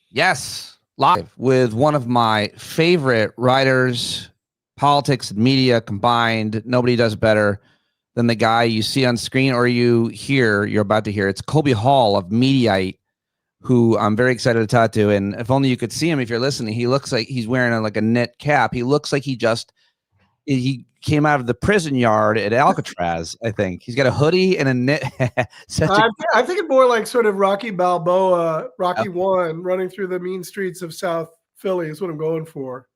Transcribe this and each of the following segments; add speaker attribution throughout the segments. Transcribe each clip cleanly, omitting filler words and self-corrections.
Speaker 1: Yes, live with one of my favorite writers, politics and media combined. Nobody does better than the guy you see on screen or you're about to hear. It's Colby Hall of Mediaite, who I'm very excited to talk to. And if only you could see him if you're listening, he looks like he's wearing like a knit cap. He looks like he came out of the prison yard at Alcatraz, I think. He's got a hoodie and a knit.
Speaker 2: I'm thinking more like sort of Rocky Balboa, Rocky One, running through the mean streets of South Philly is what I'm going for.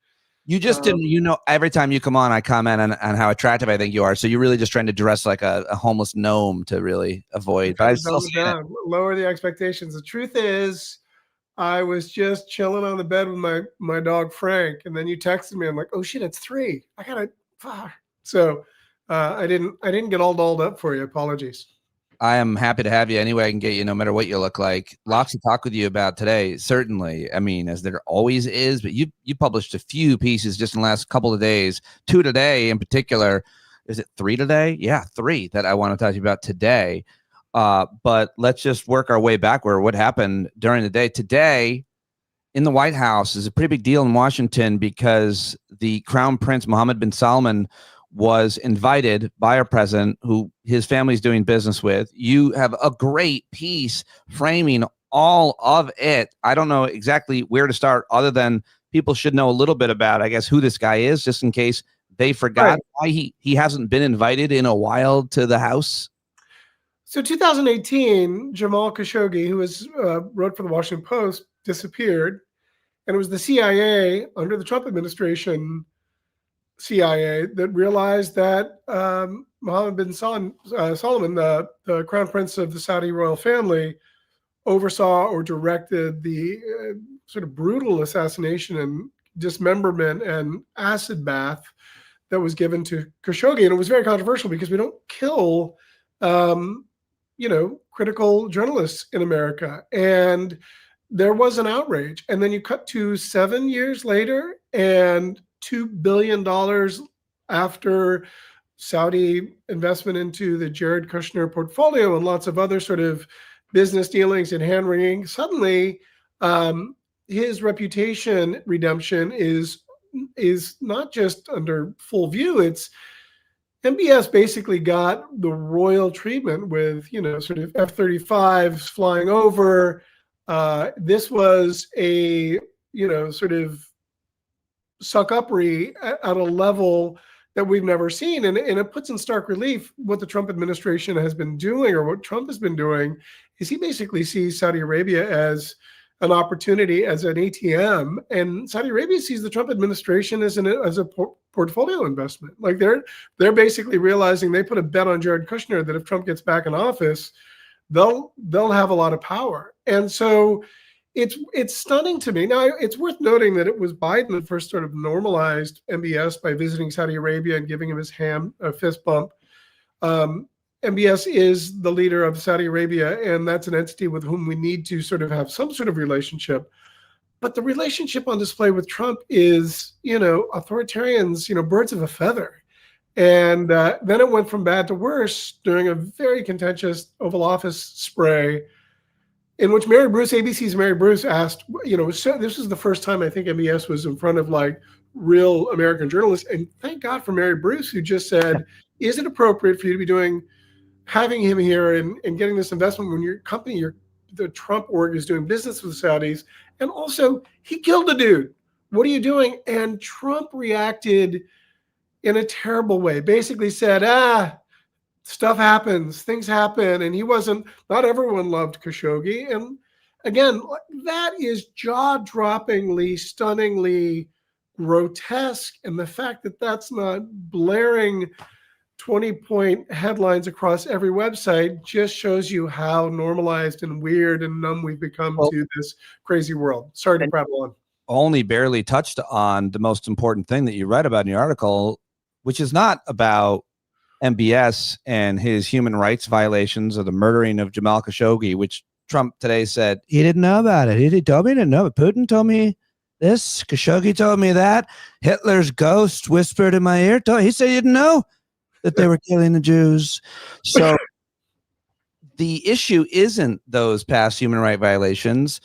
Speaker 1: You just didn't, every time you come on, I comment on how attractive I think you are. So you're really just trying to dress like a homeless gnome to really avoid. But I still
Speaker 2: lower the expectations. The truth is, I was just chilling on the bed with my dog Frank, and then you texted me. I'm like, oh shit, it's 3. I gotta. So I didn't get all dolled up for you. Apologies.
Speaker 1: I am happy to have you any way I can get you, no matter what you look like. Lots to talk with you about today, certainly. I mean, as there always is, but you published a few pieces just in the last couple of days, 2 today in particular. Is it 3 today? Yeah, 3 that I want to talk to you about today. But let's just work our way backward. What happened during the day? Today in the White House is a pretty big deal in Washington because the Crown Prince Mohammed bin Salman was invited by our president, who his family's doing business with. You have a great piece framing all of it. I don't know exactly where to start other than people should know a little bit about, I guess, who this guy is, just in case they forgot why he hasn't been invited in a while to the House.
Speaker 2: So 2018, Jamal Khashoggi, who wrote for the Washington Post, disappeared. And it was the CIA under the Trump administration, CIA, that realized that Mohammed bin Salman, the crown prince of the Saudi royal family, oversaw or directed the sort of brutal assassination and dismemberment and acid bath that was given to Khashoggi. And it was very controversial because we don't kill, critical journalists in America. And there was an outrage. And then you cut to 7 years later and $2 billion after Saudi investment into the Jared Kushner portfolio and lots of other sort of business dealings and hand-wringing. Suddenly, his reputation redemption is not just under full view. It's MBS basically got the royal treatment with, sort of F-35s flying over. This was a, sort of suck-uppery at a level that we've never seen. And it puts in stark relief what the Trump administration has been doing, or what Trump has been doing, is he basically sees Saudi Arabia as an opportunity, as an ATM. And Saudi Arabia sees the Trump administration as a portfolio investment. Like they're basically realizing they put a bet on Jared Kushner that if Trump gets back in office, they'll have a lot of power. And so it's stunning to me. Now, it's worth noting that it was Biden that first sort of normalized MBS by visiting Saudi Arabia and giving him his fist bump. MBS is the leader of Saudi Arabia, and that's an entity with whom we need to sort of have some sort of relationship. But the relationship on display with Trump is, authoritarians, birds of a feather. And then it went from bad to worse during a very contentious Oval Office spray in which ABC's Mary Bruce asked, so this was the first time I think MBS was in front of like real American journalists. And thank God for Mary Bruce, who just said, is it appropriate for you to be having him here and getting this investment when your company, the Trump org, is doing business with the Saudis? And also, he killed a dude. What are you doing? And Trump reacted in a terrible way, basically said, stuff happens, things happen. And not everyone loved Khashoggi. And again, that is jaw-droppingly, stunningly grotesque. And the fact that that's not blaring 20-point headlines across every website just shows you how normalized and weird and numb we've become to this crazy world. Sorry to prattle on.
Speaker 1: Only barely touched on the most important thing that you read about in your article, which is not about MBS and his human rights violations of the murdering of Jamal Khashoggi, which Trump today said he didn't know about it. He told me he didn't know it. Putin told me this. Khashoggi told me that. Hitler's ghost whispered in my ear. He said he didn't know that they were killing the Jews. So the issue isn't those past human rights violations.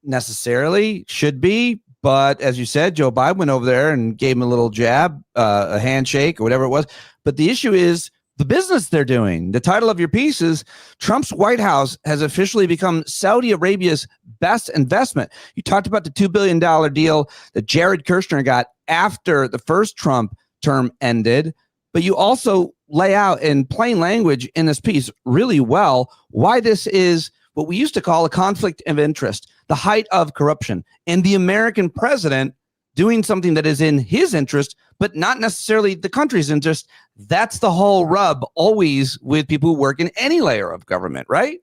Speaker 1: necessarily should be. But as you said, Joe Biden went over there and gave him a little jab, a handshake or whatever it was. But the issue is the business they're doing. The title of your piece is Trump's White House has officially become Saudi Arabia's best investment. You talked about the $2 billion deal that Jared Kushner got after the first Trump term ended. But you also lay out in plain language in this piece really well why this is what we used to call a conflict of interest, the height of corruption, and the American president doing something that is in his interest, but not necessarily the country's interest. That's the whole rub always with people who work in any layer of government, right?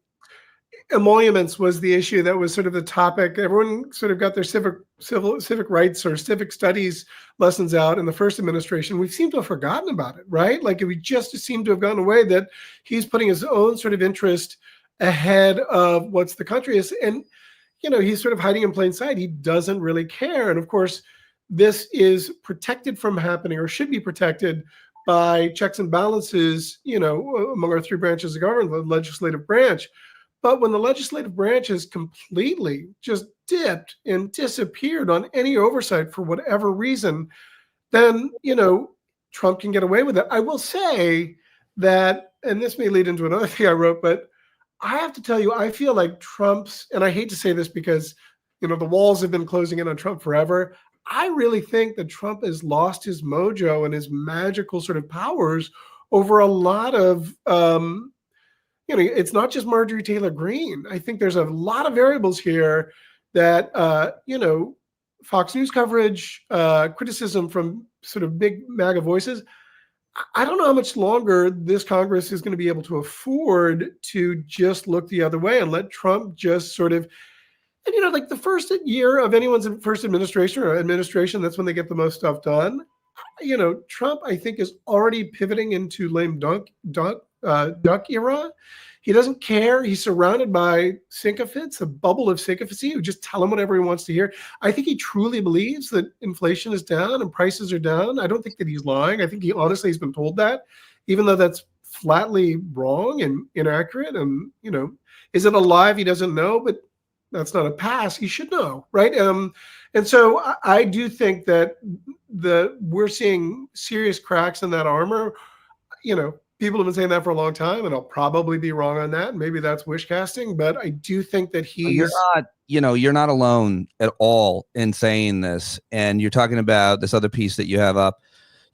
Speaker 2: Emoluments was the issue that was sort of the topic. Everyone sort of got their civic rights or civic studies lessons out in the first administration. We seem to have forgotten about it, right? Like we just seem to have gotten away that he's putting his own sort of interest ahead of what's the country is. And, you know, he's sort of hiding in plain sight. He doesn't really care. And of course, this is protected from happening or should be protected by checks and balances, you know, among our three branches of government, the legislative branch. But when the legislative branch has completely just dipped and disappeared on any oversight for whatever reason, then, you know, Trump can get away with it. I will say that, and this may lead into another thing I wrote, but I have to tell you, I feel like Trump's, and I hate to say this because, you know, the walls have been closing in on Trump forever. I really think that Trump has lost his mojo and his magical sort of powers over a lot of, you know, it's not just Marjorie Taylor Greene. I think there's a lot of variables here that, you know, Fox News coverage, criticism from sort of big MAGA voices. I don't know how much longer this Congress is going to be able to afford to just look the other way and let Trump just sort of, and, you know, like the first year of anyone's first administration, that's when they get the most stuff done. You know, Trump, I think, is already pivoting into lame duck era. He doesn't care. He's surrounded by sycophants, a bubble of sycophancy who just tell him whatever he wants to hear. I think he truly believes that inflation is down and prices are down. I don't think that he's lying. I think he honestly has been told that, even though that's flatly wrong and inaccurate. And, you know, is it a lie if he doesn't know? But that's not a pass. He should know, right? And so I do think that we're seeing serious cracks in that armor. You know, people have been saying that for a long time, and I'll probably be wrong on that. Maybe that's wish casting, but I do think that
Speaker 1: you're not alone at all in saying this. And you're talking about this other piece that you have up.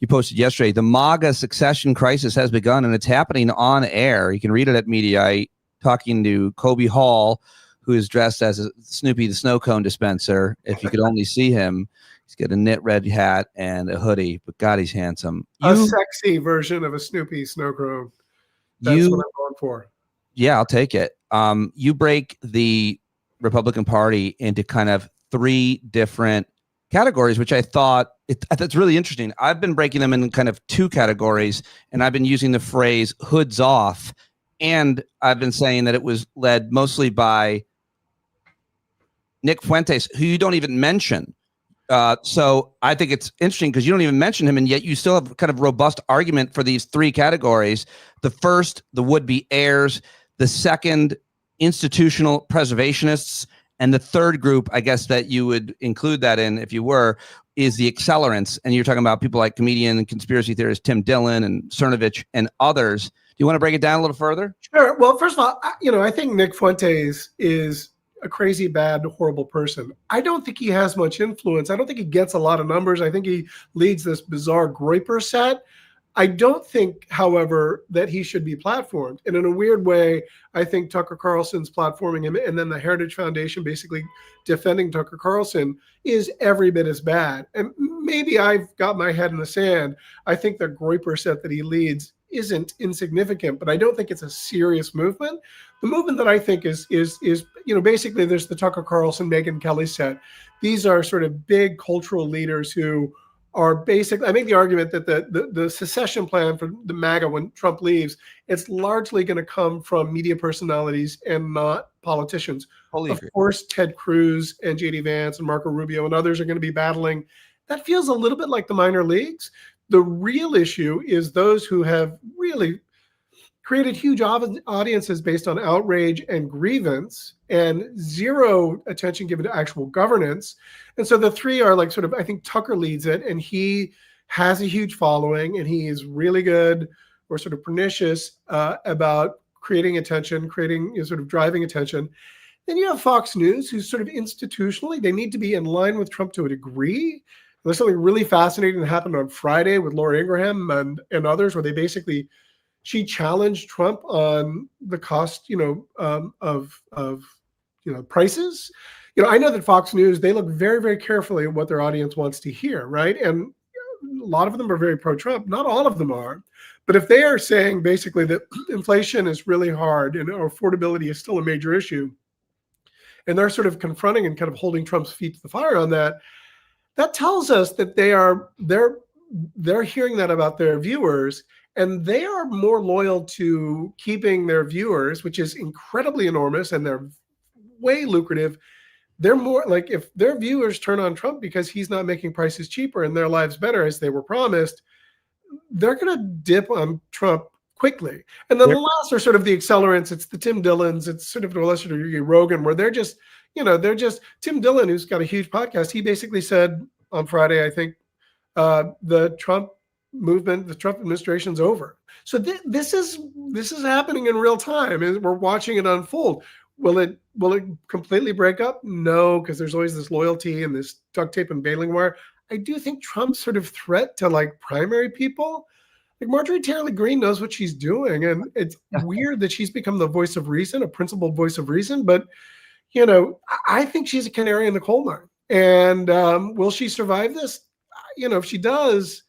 Speaker 1: You posted yesterday. The MAGA succession crisis has begun, and it's happening on air. You can read it at Mediaite, talking to Colby Hall, who is dressed as a Snoopy the snow cone dispenser. If you could only see him, he's got a knit red hat and a hoodie, but God, he's handsome.
Speaker 2: A sexy version of a Snoopy snow cone. That's what I'm going for. Yeah,
Speaker 1: I'll take it. You break the Republican Party into kind of three different categories, which I thought that's really interesting. I've been breaking them in kind of two categories, and I've been using the phrase hoods off. And I've been saying that it was led mostly by Nick Fuentes, who you don't even mention. So I think it's interesting because you don't even mention him, and yet you still have kind of robust argument for these three categories. The first, the would-be heirs. The second, institutional preservationists. And the third group, I guess that you would include that in if you were, is the accelerants. And you're talking about people like comedian and conspiracy theorist Tim Dillon and Cernovich and others. Do you want to break it down a little further?
Speaker 2: Sure. Well, first of all, you know, I think Nick Fuentes is a crazy, bad, horrible person. I don't think he has much influence. I don't think he gets a lot of numbers. I think he leads this bizarre Groyper set. I don't think, however, that he should be platformed. And in a weird way, I think Tucker Carlson's platforming him, and then the Heritage Foundation basically defending Tucker Carlson is every bit as bad. And maybe I've got my head in the sand. I think the Groyper set that he leads isn't insignificant, but I don't think it's a serious movement. The movement that I think is you know, basically there's the Tucker Carlson, Megyn Kelly set. These are sort of big cultural leaders who are basically, I make the argument that the secession plan for the MAGA when Trump leaves, it's largely going to come from media personalities and not politicians. Of course, Ted Cruz and JD Vance and Marco Rubio and others are going to be battling. That feels a little bit like the minor leagues. The real issue is those who have really created huge audiences based on outrage and grievance, and zero attention given to actual governance. And so the three are like sort of, I think Tucker leads it, and he has a huge following, and he is really good or sort of pernicious about creating attention, sort of driving attention. Then you have Fox News, who's sort of institutionally, they need to be in line with Trump to a degree. There's something really fascinating that happened on Friday with Laura Ingraham and others, where she challenged Trump on the cost, of prices. I know that Fox News, they look very, very carefully at what their audience wants to hear, right? And a lot of them are very pro-Trump. Not all of them are. But if they are saying basically that inflation is really hard and affordability is still a major issue, and they're sort of confronting and kind of holding Trump's feet to the fire on that, that tells us that they're hearing that about their viewers, and they are more loyal to keeping their viewers, which is incredibly enormous, and they're way lucrative. They're more like, if their viewers turn on Trump because he's not making prices cheaper and their lives better as they were promised, they're going to dip on Trump quickly. And then the last are sort of the accelerants. It's the Tim Dillons. It's sort of to a lesser degree Rogan, where they're just Tim Dillon, who's got a huge podcast. He basically said on Friday, I think, the Trump movement, the Trump administration's over. So this is happening in real time, and we're watching it unfold. Will it completely break up? No, because there's always this loyalty and this duct tape and bailing wire. I do think Trump's sort of threat to like primary people, like Marjorie Taylor Greene knows what she's doing, and it's weird that she's become the voice of reason, a principled voice of reason. But I think she's a canary in the coal mine. And will she survive this? If she does,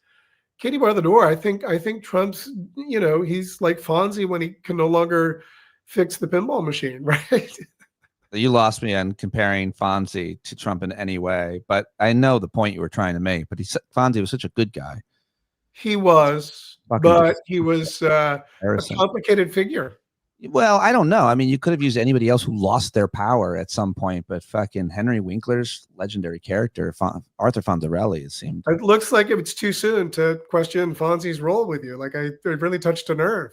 Speaker 2: Katie bar the door. I think Trump's, he's like Fonzie when he can no longer fix the pinball machine, right?
Speaker 1: You lost me on comparing Fonzie to Trump in any way, but I know the point you were trying to make. But Fonzie was such a good guy.
Speaker 2: He was, but he was a complicated figure.
Speaker 1: Well, I don't know. I mean, you could have used anybody else who lost their power at some point, but fucking Henry Winkler's legendary character, Arthur Fonzarelli, it seemed.
Speaker 2: It looks like it's too soon to question Fonzie's role with you. Like, it really touched a nerve.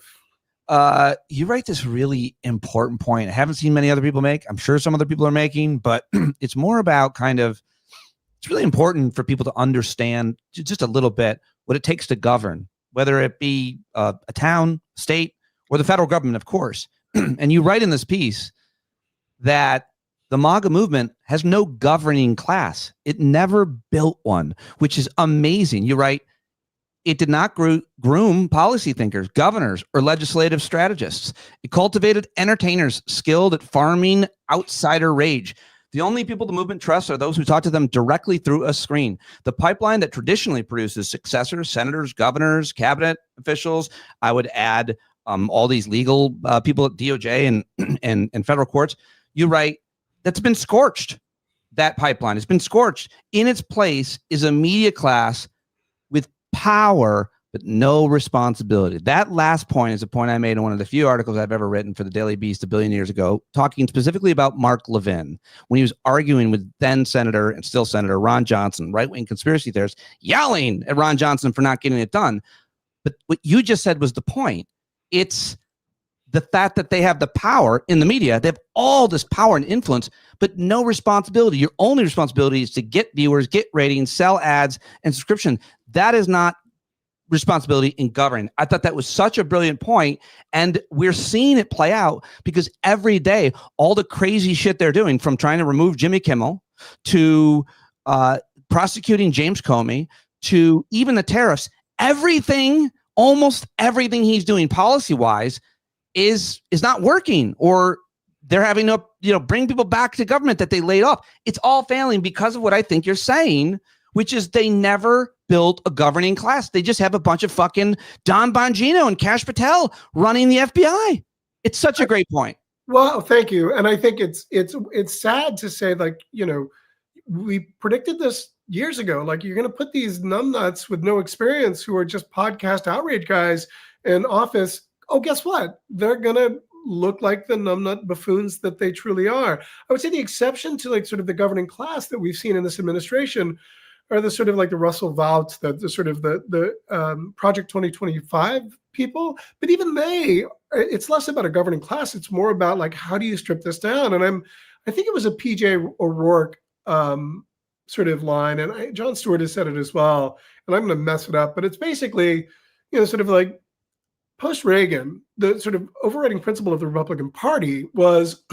Speaker 1: You write this really important point. I haven't seen many other people make. I'm sure some other people are making, but it's more about it's really important for people to understand just a little bit what it takes to govern, whether it be a town, state, or the federal government, of course. And you write in this piece that the MAGA movement has no governing class. It never built one, which is amazing. You write, it did not groom policy thinkers, governors, or legislative strategists. It cultivated entertainers skilled at farming outsider rage. The only people the movement trusts are those who talk to them directly through a screen. The pipeline that traditionally produces successors, senators, governors, cabinet officials, I would add all these legal people at DOJ and federal courts, you write, that's been scorched. That pipeline has been scorched. In its place is a media class with power, but no responsibility. That last point is a point I made in one of the few articles I've ever written for the Daily Beast a billion years ago, talking specifically about Mark Levin, when he was arguing with then Senator and still Senator Ron Johnson, right-wing conspiracy theorists, yelling at Ron Johnson for not getting it done. But what you just said was the point. It's the fact that they have the power in the media. They have all this power and influence, but no responsibility. Your only responsibility is to get viewers, get ratings, sell ads, and subscription. That is not responsibility in governing. I thought that was such a brilliant point, and we're seeing it play out because every day, all the crazy shit they're doing, from trying to remove Jimmy Kimmel to prosecuting James Comey to even the tariffs, almost everything he's doing policy-wise is not working, or they're having to bring people back to government that they laid off. It's all failing because of what I think you're saying, which is they never built a governing class. They just have a bunch of fucking Don Bongino and Kash Patel running the FBI. It's such a great point.
Speaker 2: Well, thank you. And I think it's sad to say, like, we predicted this years ago. Like, you're going to put these numbnuts with no experience who are just podcast outrage guys in office. Oh, guess what? They're going to look like the numbnut buffoons that they truly are. I would say the exception to like sort of the governing class that we've seen in this administration are the sort of like the Russell Voughts, the sort of the Project 2025 people. But even they it's less about a governing class. It's more about like, how do you strip this down? And I think it was a PJ O'Rourke sort of line, and Jon Stewart has said it as well, and I'm going to mess it up, but it's basically, sort of like post Reagan, the sort of overriding principle of the Republican Party was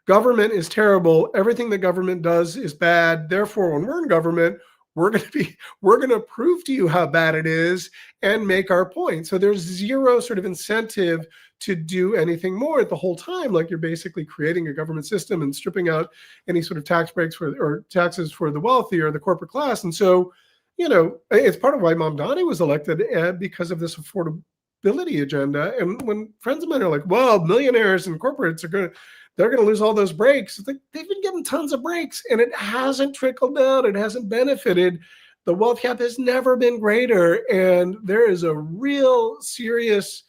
Speaker 2: government is terrible. Everything that government does is bad. Therefore, when we're in government, we're going to prove to you how bad it is and make our point. So there's zero sort of incentive to do anything more at the whole time. Like, you're basically creating a government system and stripping out any sort of tax breaks or taxes for the wealthy or the corporate class. And so, it's part of why Mamdani was elected, because of this affordability agenda. And when friends of mine are like, well, millionaires and corporates they're going to lose all those breaks. They've been getting tons of breaks, and it hasn't trickled down. It hasn't benefited. The wealth gap has never been greater. And there is a real serious,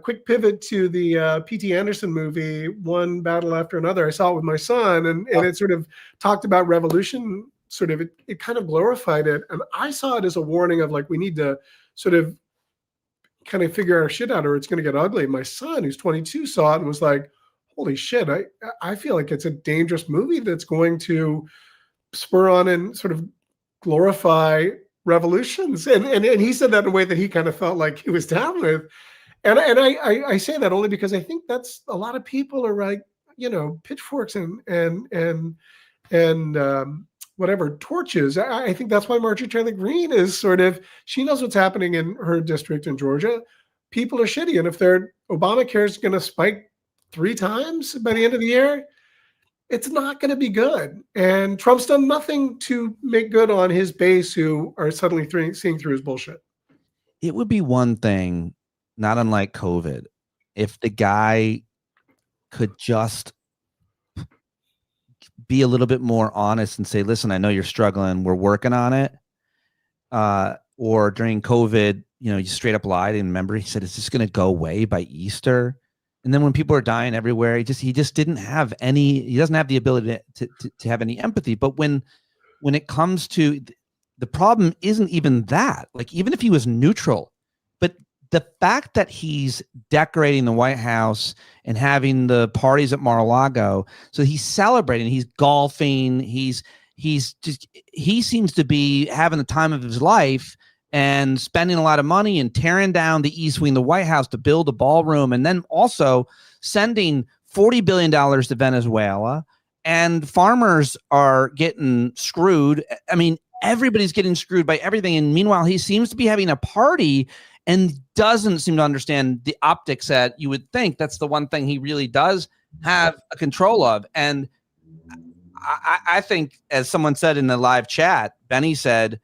Speaker 2: quick pivot to the P.T. Anderson movie, One Battle After Another. I saw it with my son, and it sort of talked about revolution. Sort of, it kind of glorified it. And I saw it as a warning of like, we need to sort of kind of figure our shit out or it's going to get ugly. My son, who's 22, saw it and was like, holy shit, I feel like it's a dangerous movie that's going to spur on and sort of glorify revolutions. And he said that in a way that he kind of felt like he was down with. And I say that only because I think that's a lot of people are like, pitchforks and whatever torches. I think that's why Marjorie Taylor Greene is sort of, she knows what's happening in her district in Georgia. People are shitty. And if Obamacare is going to spike 3 times by the end of the year, it's not going to be good. And Trump's done nothing to make good on his base, who are suddenly seeing through his bullshit.
Speaker 1: It would be one thing, not unlike COVID, if the guy could just be a little bit more honest and say, listen, I know you're struggling. We're working on it. Or during COVID, you straight up lied. And remember, he said, it's just going to go away by Easter. And then when people are dying everywhere, he just didn't have any, he doesn't have the ability to have any empathy. But when it comes to the problem isn't even that, like, even if he was neutral, but the fact that he's decorating the White House and having the parties at Mar-a-Lago, so he's celebrating, he's golfing, he seems to be having the time of his life and spending a lot of money and tearing down the East Wing, the White House, to build a ballroom, and then also sending $40 billion to Venezuela, and farmers are getting screwed. I mean, everybody's getting screwed by everything. And meanwhile, he seems to be having a party and doesn't seem to understand the optics that you would think that's the one thing he really does have a control of. And I think, as someone said in the live chat, Benny said,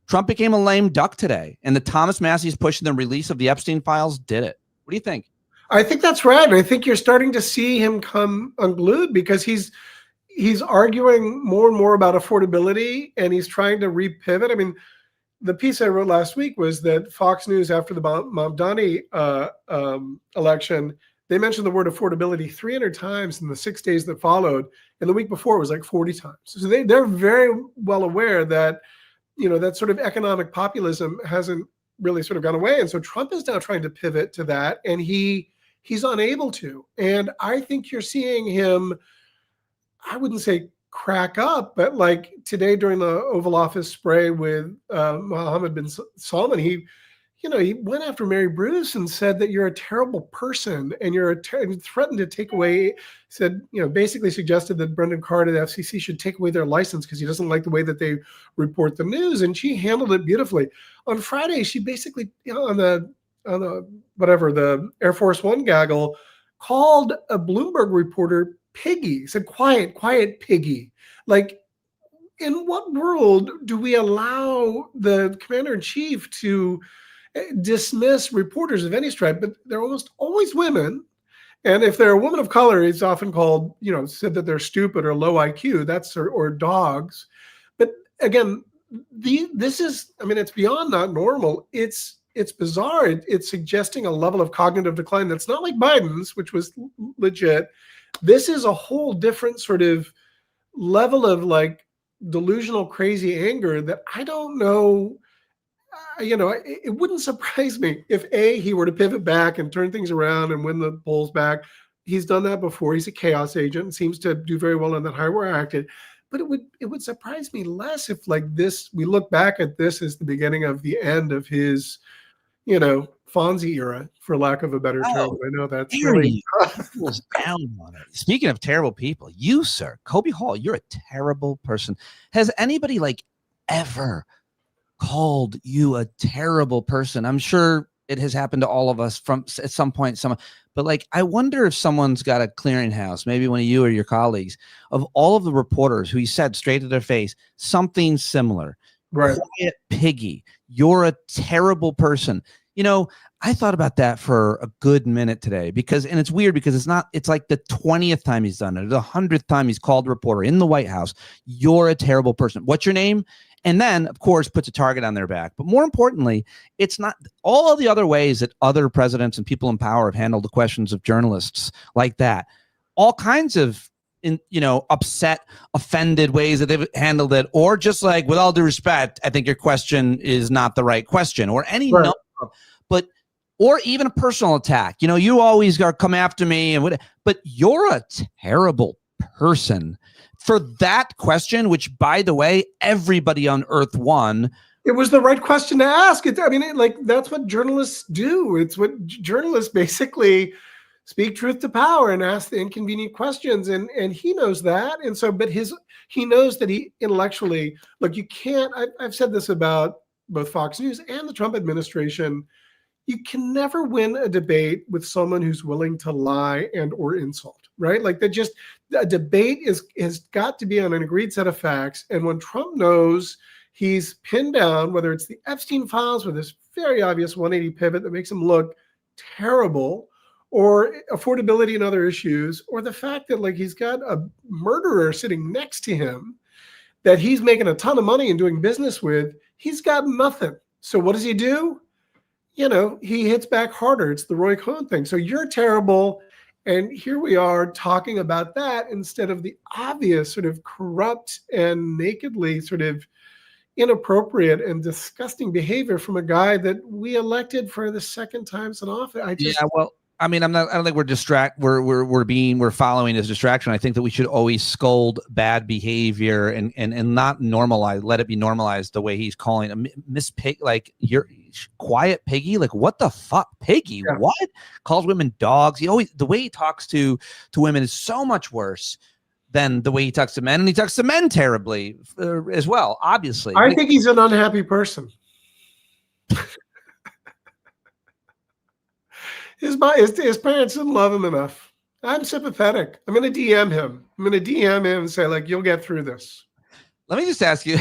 Speaker 1: Trump became a lame duck today, and the Thomas Massie's pushing the release of the Epstein files did it. What do you think?
Speaker 2: I think that's right. I think you're starting to see him come unglued, because he's arguing more and more about affordability, and he's trying to repivot. I mean, the piece I wrote last week was that Fox News, after the Mamdani election, they mentioned the word affordability 300 times in the 6 days that followed, and the week before it was like 40 times. So they're very well aware that that sort of economic populism hasn't really sort of gone away. And so Trump is now trying to pivot to that, and he's unable to. And I think you're seeing him, I wouldn't say crack up, but like today during the Oval Office spray with Mohammed bin Salman, he went after Mary Bruce and said that you're a terrible person, and and threatened to take away, basically suggested that Brendan Carr at the FCC should take away their license because he doesn't like the way that they report the news. And she handled it beautifully. On Friday, she basically, on the Air Force One gaggle, called a Bloomberg reporter piggy, said, quiet, piggy. Like, in what world do we allow the commander-in-chief to dismiss reporters of any stripe? But they're almost always women. And if they're a woman of color, it's often called, said that they're stupid or low IQ, or dogs. But again, this is, it's beyond not normal. It's bizarre. It's suggesting a level of cognitive decline that's not like Biden's, which was legit. This is a whole different sort of level of like delusional, crazy anger that I don't know it wouldn't surprise me if he were to pivot back and turn things around and win the polls back. He's done that before. He's a chaos agent and seems to do very well in that high-wire acted. But it would surprise me less if, like this, we look back at this as the beginning of the end of his, Fonzie era, for lack of a better term. I know that's really
Speaker 1: down on it. Speaking of terrible people, you, sir, Colby Hall, you're a terrible person. Has anybody ever called you a terrible person? I'm sure it has happened to all of us at some point. But I wonder if someone's got a clearinghouse, maybe one of you or your colleagues, of all of the reporters who you said straight to their face something similar.
Speaker 2: Right.
Speaker 1: Quiet piggy. You're a terrible person. I thought about that for a good minute today and it's weird because it's like the 20th time he's done it, or the 100th time he's called a reporter in the White House. You're a terrible person. What's your name? And then, of course, puts a target on their back. But more importantly, it's not all of the other ways that other presidents and people in power have handled the questions of journalists like that. All kinds of, upset, offended ways that they've handled it, or just with all due respect, I think your question is not the right question, or any number of, or even a personal attack. You always got to come after me, but you're a terrible person for that question, which, by the way, everybody on earth won.
Speaker 2: It was the right question to ask. That's what journalists do. It's what journalists basically speak truth to power and ask the inconvenient questions. And he knows that. And so, but he knows that he intellectually, you can't, I've said this about both Fox News and the Trump administration. You can never win a debate with someone who's willing to lie and or insult, right? A debate has got to be on an agreed set of facts. And when Trump knows he's pinned down, whether it's the Epstein files with this very obvious 180 pivot that makes him look terrible, or affordability and other issues, or the fact that he's got a murderer sitting next to him that he's making a ton of money and doing business with, he's got nothing. So what does he do? He hits back harder. It's the Roy Cohn thing. So you're terrible. And here we are talking about that instead of the obvious sort of corrupt and nakedly sort of inappropriate and disgusting behavior from a guy that we elected for the second time in office.
Speaker 1: I don't think we're following his distraction. I think that we should always scold bad behavior and not let it be normalized the way he's calling a Miss Pig, you're quiet piggy. What the fuck, piggy? Yeah. What? Calls women dogs. The way he talks to women is so much worse than the way he talks to men, and he talks to men terribly as well. Obviously,
Speaker 2: I think he's an unhappy person. His parents didn't love him enough. I'm sympathetic. I'm going to DM him. And say, you'll get through this.
Speaker 1: Let me just ask you.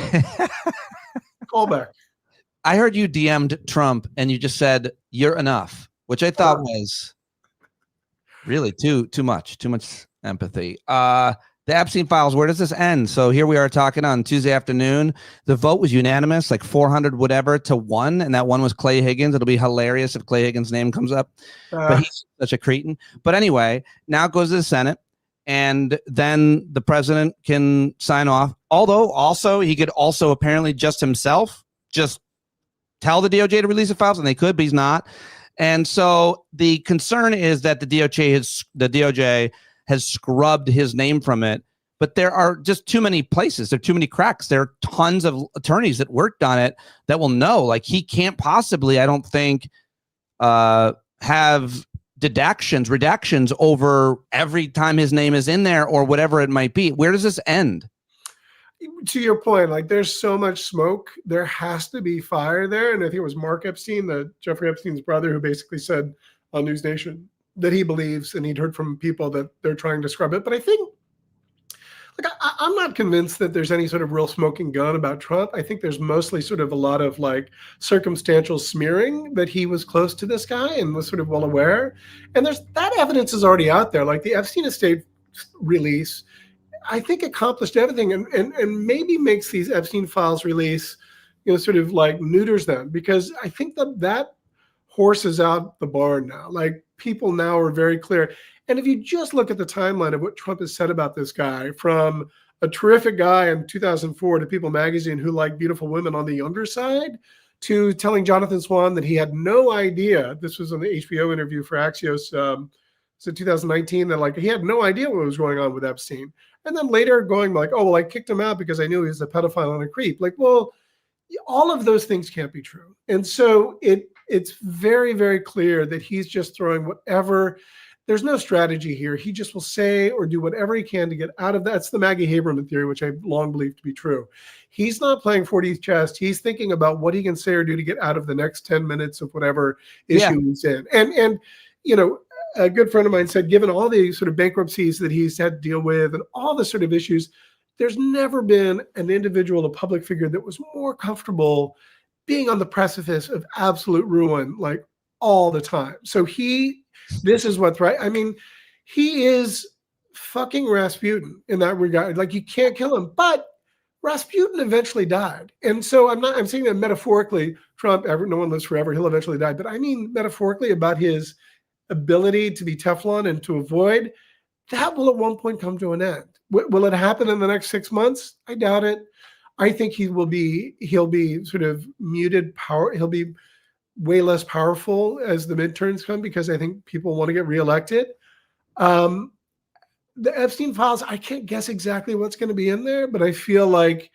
Speaker 2: Call back.
Speaker 1: I heard you DM'd Trump and you just said, you're enough, which I thought was really too much empathy. The Epstein files, where does this end? So here we are talking on Tuesday afternoon. The vote was unanimous, 400 whatever to 1, and that one was Clay Higgins. It'll be hilarious if Clay Higgins' name comes up, but he's such a cretin. But anyway, now it goes to the Senate, and then the president can sign off. Although also he could also apparently just himself just tell the DOJ to release the files, and they could, but he's not. And so the concern is that the DOJ has scrubbed his name from it, but there are just too many places. There are too many cracks. There are tons of attorneys that worked on it that will know, he can't possibly, I don't think, have redactions over every time his name is in there or whatever it might be. Where does this end?
Speaker 2: To your point, there's so much smoke, there has to be fire there. And I think it was Mark Epstein, Jeffrey Epstein's brother, who basically said on News Nation that he believes, and he'd heard from people that they're trying to scrub it. But I think, I'm not convinced that there's any sort of real smoking gun about Trump. I think there's mostly sort of a lot of circumstantial smearing that he was close to this guy and was sort of well aware. And that evidence is already out there. The Epstein estate release, I think, accomplished everything and maybe makes these Epstein files release, sort of neuters them, because I think that horse is out the barn now. People now are very clear. And if you just look at the timeline of what Trump has said about this guy, from a terrific guy in 2004 to People magazine who liked beautiful women on the younger side, to telling Jonathan Swan that he had no idea. This was on the HBO interview for Axios. So 2019, that like he had no idea what was going on with Epstein. And then later going like, oh, well, I kicked him out because I knew he was a pedophile and a creep. Like, well, all of those things can't be true. And so it's very, very clear that he's just throwing whatever. There's no strategy here. He just will say or do whatever he can to get out of that. That's the Maggie Haberman theory, which I long believed to be true. He's not playing 4D chess. He's thinking about what he can say or do to get out of the next 10 minutes of whatever issue he's in. And you know, a good friend of mine said, given all the sort of bankruptcies that he's had to deal with and all the sort of issues, there's never been an individual, a public figure that was more comfortable being on the precipice of absolute ruin, like all the time. So this is what's right. I mean, he is fucking Rasputin in that regard. Like, you can't kill him, but Rasputin eventually died. And so I'm saying that metaphorically, Trump, no one lives forever, he'll eventually die. But I mean metaphorically about his ability to be Teflon and to avoid, that will at one point come to an end. Will it happen in the next 6 months? I doubt it. I think he'll be sort of muted power. He'll be way less powerful as the midterms come, because I think people want to get reelected. The Epstein files, I can't guess exactly what's going to be in there, but I feel like,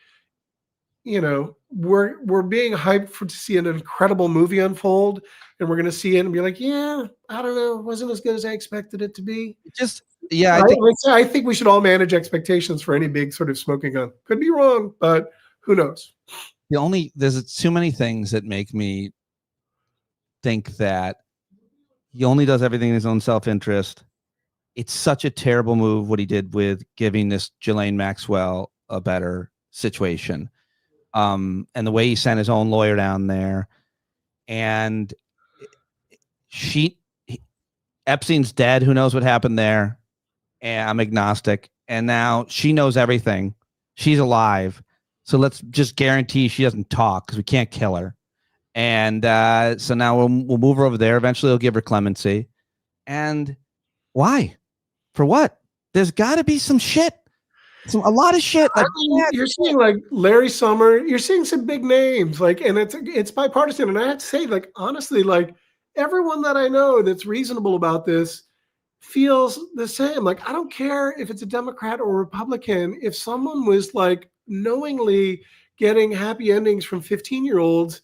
Speaker 2: you know, we're being hyped to see an incredible movie unfold, and we're going to see it and be like, yeah, I don't know, it wasn't as good as I expected it to be. I think we should all manage expectations for any big sort of smoking gun. Could be wrong, but who knows?
Speaker 1: There's too many things that make me think that he only does everything in his own self-interest. It's such a terrible move what he did with giving this Ghislaine Maxwell a better situation. And the way he sent his own lawyer down there, and Epstein's dead. Who knows what happened there? And I'm agnostic. And now she knows everything. She's alive. So let's just guarantee she doesn't talk, because we can't kill her. And so now we'll move her over there. Eventually we'll give her clemency. And why? For what? There's got to be some shit. A lot of shit. Like,
Speaker 2: you're seeing like Larry Summer. You're seeing some big names. Like, and it's bipartisan. And I have to say, like, honestly, like, everyone that I know that's reasonable about this feels the same. Like, I don't care if it's a Democrat or Republican. If someone was like knowingly getting happy endings from 15-year-olds,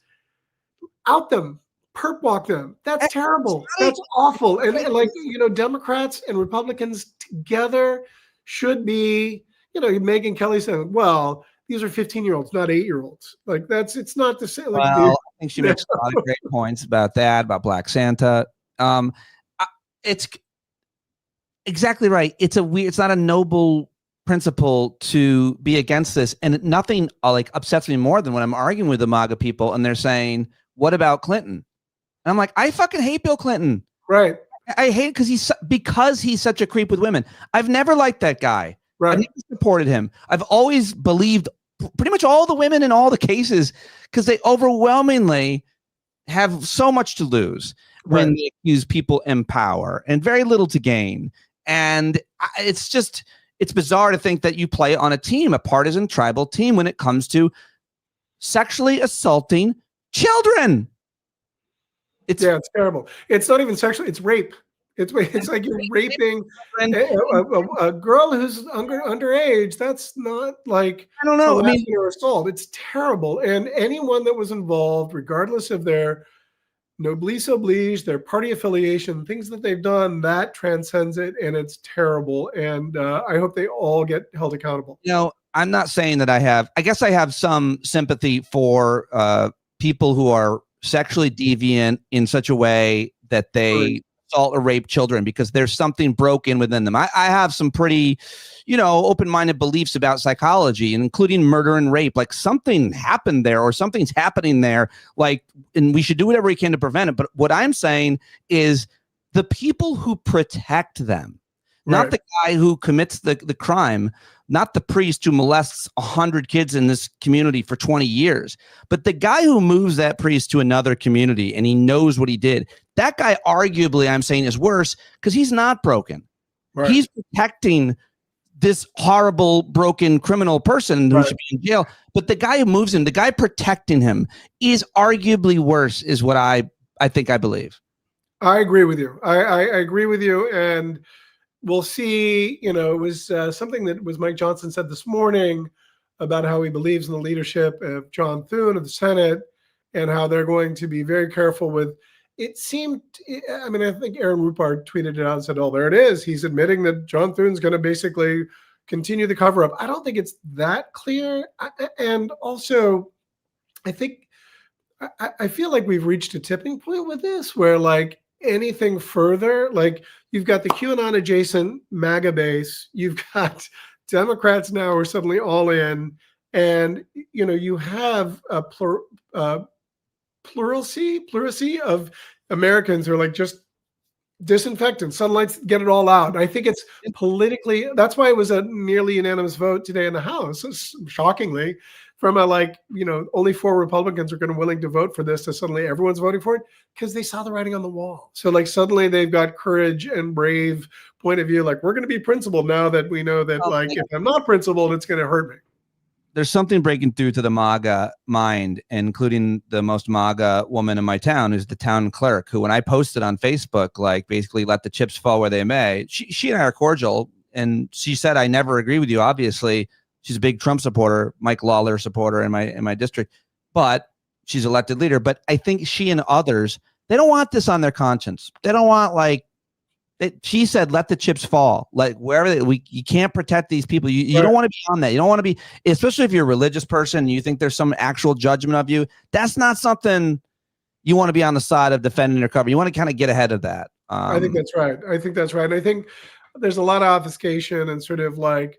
Speaker 2: out them, perp walk them. That's terrible. That's awful. And like, you know, Democrats and Republicans together should be, you know, Megyn Kelly said, well, these are 15-year-olds, not 8-year-olds. Like, it's not the same. Like,
Speaker 1: well, I think she makes a lot of great points about that, about Black Santa. It's exactly right. It's not a noble principle to be against this. And nothing like upsets me more than when I'm arguing with the MAGA people and they're saying, what about Clinton? And I'm like, I fucking hate Bill Clinton.
Speaker 2: Right.
Speaker 1: I hate it because he's such a creep with women. I've never liked that guy.
Speaker 2: Right.
Speaker 1: I've never supported him. I've always believed pretty much all the women in all the cases, because they overwhelmingly have so much to lose when they accuse people in power and very little to gain. And it's bizarre to think that you play on a team, a partisan tribal team, when it comes to sexually assaulting children.
Speaker 2: It's terrible. It's not even sexual. It's rape. It's like you're raping a girl who's underage. That's not like,
Speaker 1: I don't know. I mean,
Speaker 2: or assault. It's terrible. And anyone that was involved, regardless of their noblesse oblige, their party affiliation, things that they've done, that transcends it, and it's terrible. And I hope they all get held accountable.
Speaker 1: You know, I'm not saying that I guess I have some sympathy for people who are sexually deviant in such a way that they assault or rape children, because there's something broken within them. I have some pretty, you know, open-minded beliefs about psychology, including murder and rape. Like, something happened there, or something's happening there. Like, and we should do whatever we can to prevent it. But what I'm saying is the people who protect them, not the guy who commits the crime, not the priest who molests 100 kids in this community for 20 years, but the guy who moves that priest to another community and he knows what he did. That guy, arguably, I'm saying, is worse because he's not broken. Right. He's protecting this horrible, broken criminal person who should be in jail. But the guy who moves him, the guy protecting him, is arguably worse, is what I think I believe.
Speaker 2: I agree with you. I agree with you. And we'll see, it was something that was Mike Johnson said this morning about how he believes in the leadership of John Thune of the Senate and how they're going to be very careful with. It seemed, I think Aaron Rupert tweeted it out and said, oh, there it is. He's admitting that John Thune's going to basically continue the cover up. I don't think it's that clear. And also, I feel like we've reached a tipping point with this where like anything further, like you've got the QAnon adjacent MAGA base, you've got Democrats now are suddenly all in, and you have a plurality of Americans who are like just disinfectant, sunlight, get it all out. I think it's politically, that's why it was a nearly unanimous vote today in the House, shockingly, from only 4 Republicans are going to willing to vote for this to suddenly everyone's voting for it because they saw the writing on the wall. So like suddenly they've got courage and brave point of view. Like we're going to be principled now that we know that if I'm not principled, it's going to hurt me.
Speaker 1: There's something breaking through to the MAGA mind, including the most MAGA woman in my town, who's the town clerk, who when I posted on Facebook, like basically let the chips fall where they may, she and I are cordial. And she said, I never agree with you. Obviously, she's a big Trump supporter, Mike Lawler supporter in my district, but she's elected leader. But I think she and others, they don't want this on their conscience. They don't want she said, let the chips fall. Like wherever you can't protect these people. You don't want to be on that. You don't want to be, especially if you're a religious person and you think there's some actual judgment of you. That's not something you want to be on the side of defending your cover. You want to kind of get ahead of that.
Speaker 2: I think that's right. And I think there's a lot of obfuscation and sort of like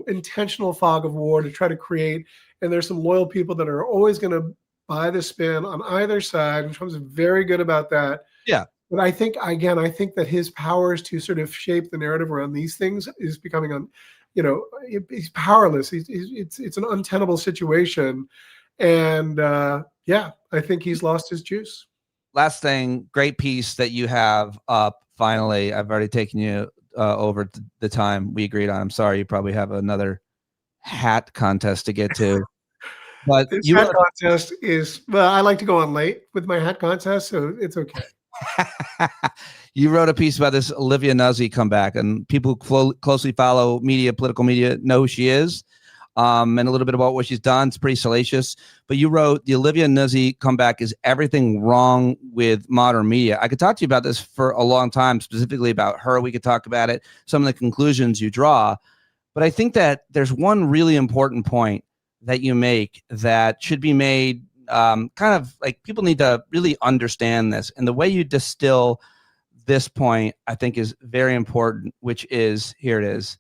Speaker 2: intentional fog of war to try to create. And there's some loyal people that are always going to buy the spin on either side. And Trump's very good about that.
Speaker 1: Yeah.
Speaker 2: But I think that his powers to sort of shape the narrative around these things is becoming, he's powerless. It's an untenable situation. And I think he's lost his juice.
Speaker 1: Last thing, great piece that you have up. Finally, I've already taken you over the time we agreed on. I'm sorry, you probably have another hat contest to get to. But
Speaker 2: this hat contest is, I like to go on late with my hat contest, so it's okay.
Speaker 1: You wrote a piece about this Olivia Nuzzi comeback, and people who closely follow political media know who she is, and a little bit about what she's done. It's pretty salacious. But you wrote the Olivia Nuzzi comeback is everything wrong with modern media. I could talk to you about this for a long time, specifically about her. We could talk about it, some of the conclusions you draw. But I think that there's one really important point that you make that should be made kind of like people need to really understand this. And the way you distill this point, I think, is very important, which is, here it is.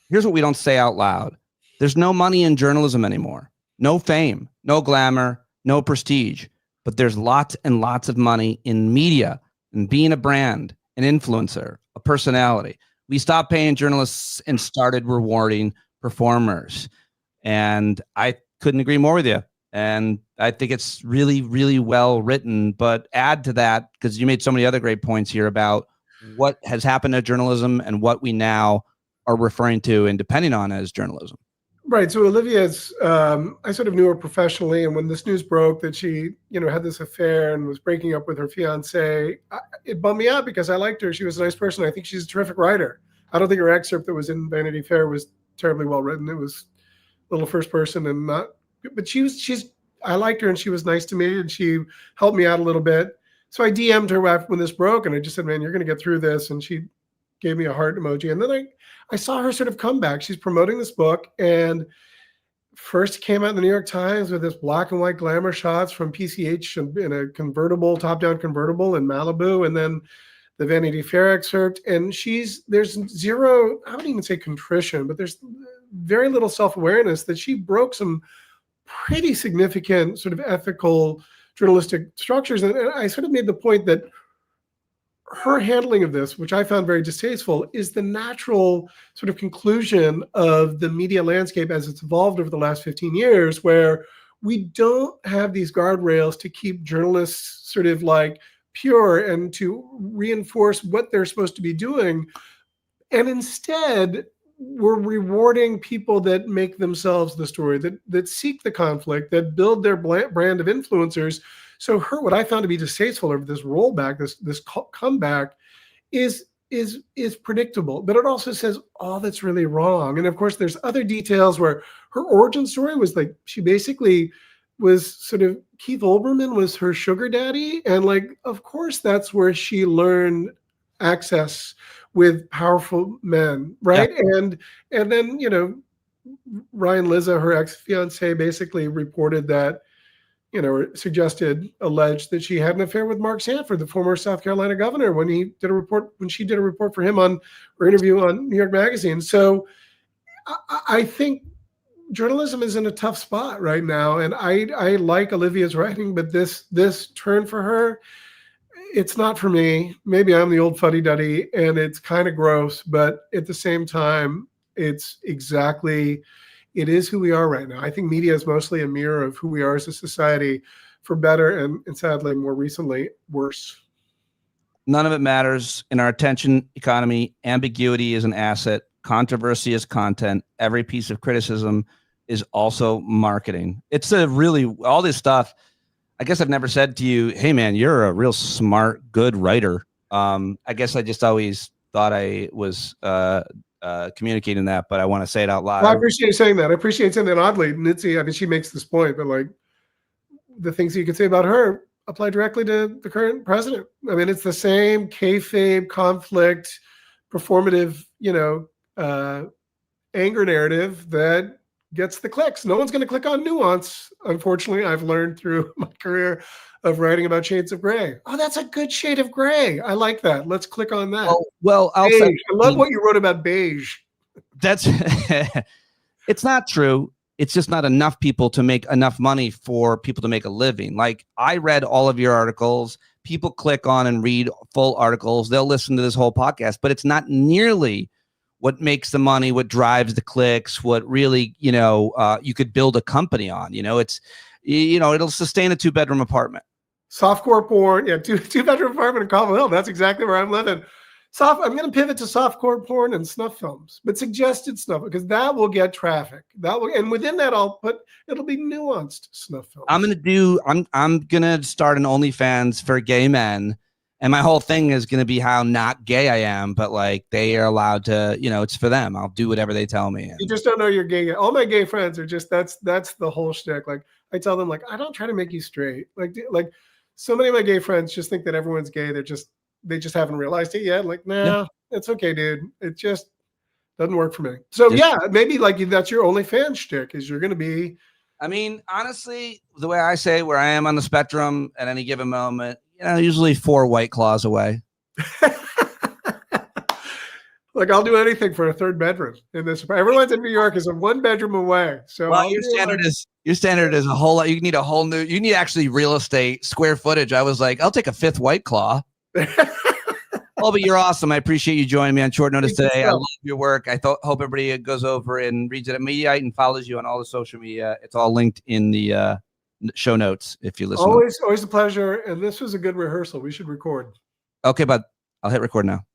Speaker 1: Here's what we don't say out loud. There's no money in journalism anymore. No fame, no glamour, no prestige. But there's lots and lots of money in media and being a brand, an influencer, a personality. We stopped paying journalists and started rewarding performers. And I couldn't agree more with you. And I think it's really, really well written. But add to that, because you made so many other great points here about what has happened to journalism and what we now are referring to and depending on as journalism.
Speaker 2: Right. So Olivia's, I sort of knew her professionally. And when this news broke that she, had this affair and was breaking up with her fiance, it bummed me out because I liked her. She was a nice person. I think she's a terrific writer. I don't think her excerpt that was in Vanity Fair was terribly well written. It was a little first person and not, but I liked her and she was nice to me and she helped me out a little bit. So I DM'd her after when this broke and I just said, man, you're going to get through this. And she gave me a heart emoji. And then I saw her sort of come back. She's promoting this book and first came out in the New York Times with this black and white glamour shots from PCH in a convertible, top-down convertible in Malibu. And then the Vanity Fair excerpt. And there's zero, I wouldn't even say contrition, but there's very little self-awareness that she broke some pretty significant sort of ethical journalistic structures. And I sort of made the point that her handling of this, which I found very distasteful, is the natural sort of conclusion of the media landscape as it's evolved over the last 15 years, where we don't have these guardrails to keep journalists sort of like pure and to reinforce what they're supposed to be doing. And instead, we're rewarding people that make themselves the story, that seek the conflict, that build their brand of influencers. So what I found to be distasteful of this rollback, this comeback, is predictable, but it also says all that's really wrong. And of course, there's other details where her origin story was like she basically was sort of Keith Olbermann was her sugar daddy, and like of course that's where she learned access with powerful men, right? Yeah. And then Ryan Lizza, her ex-fiance, basically reported that alleged that she had an affair with Mark Sanford, the former South Carolina governor, when she did a report for him on her interview on New York Magazine. So I think journalism is in a tough spot right now. And I like Olivia's writing, but this turn for her, it's not for me. Maybe I'm the old fuddy-duddy and it's kind of gross, but at the same time, it is who we are right now. I think media is mostly a mirror of who we are as a society, for better and sadly, more recently, worse.
Speaker 1: None of it matters in our attention economy. Ambiguity is an asset. Controversy is content. Every piece of criticism is also marketing. It's all this stuff. I guess I've never said to you, hey man, you're a real smart, good writer. I guess I just always thought I was communicating that, but I want to say it out loud.
Speaker 2: Well, I appreciate you saying that. I appreciate saying that. Oddly, Nitzy, I mean, she makes this point, but like the things that you could say about her apply directly to the current president. I mean, it's the same kayfabe, conflict, performative, anger narrative that gets the clicks. No one's going to click on nuance. Unfortunately, I've learned through my career of writing about shades of gray. Oh, that's a good shade of gray. I like that. Let's click on that.
Speaker 1: Well,
Speaker 2: I love what you wrote about beige.
Speaker 1: That's it's not true. It's just not enough people to make enough money for people to make a living. Like I read all of your articles. People click on and read full articles. They'll listen to this whole podcast, but it's not nearly what makes the money, what drives the clicks, what really, you could build a company on. It's, it'll sustain a 2-bedroom apartment.
Speaker 2: Softcore porn, yeah, two-bedroom apartment in Cobble Hill. That's exactly where I'm living. I'm going to pivot to softcore porn and snuff films, but suggested snuff, because that will get traffic. And within that, it'll be nuanced snuff films.
Speaker 1: I'm going to start an OnlyFans for gay men. And my whole thing is going to be how not gay I am, but like they are allowed to, it's for them. I'll do whatever they tell me.
Speaker 2: You just don't know you're gay. All my gay friends are just, that's the whole shtick. Like I tell them, like, I don't try to make you straight. Like so many of my gay friends just think that everyone's gay. They just haven't realized it yet. Like, nah, it's okay, dude. It just doesn't work for me. So maybe like that's your OnlyFans shtick, is you're going to be.
Speaker 1: I mean, honestly, the way I say where I am on the spectrum at any given moment, usually 4 White Claws away.
Speaker 2: Like I'll do anything for a 3rd bedroom in this. Everyone's in New York is a 1-bedroom away. So
Speaker 1: your standard is a whole lot. You need actually real estate square footage. I was like, I'll take a 5th White Claw. Colby, you're awesome. I appreciate you joining me on short notice today. I love your work. I hope everybody goes over and reads it at Mediaite and follows you on all the social media. It's all linked in the show notes if you listen.
Speaker 2: Always a pleasure. And this was a good rehearsal. We should record.
Speaker 1: Okay, but I'll hit record now.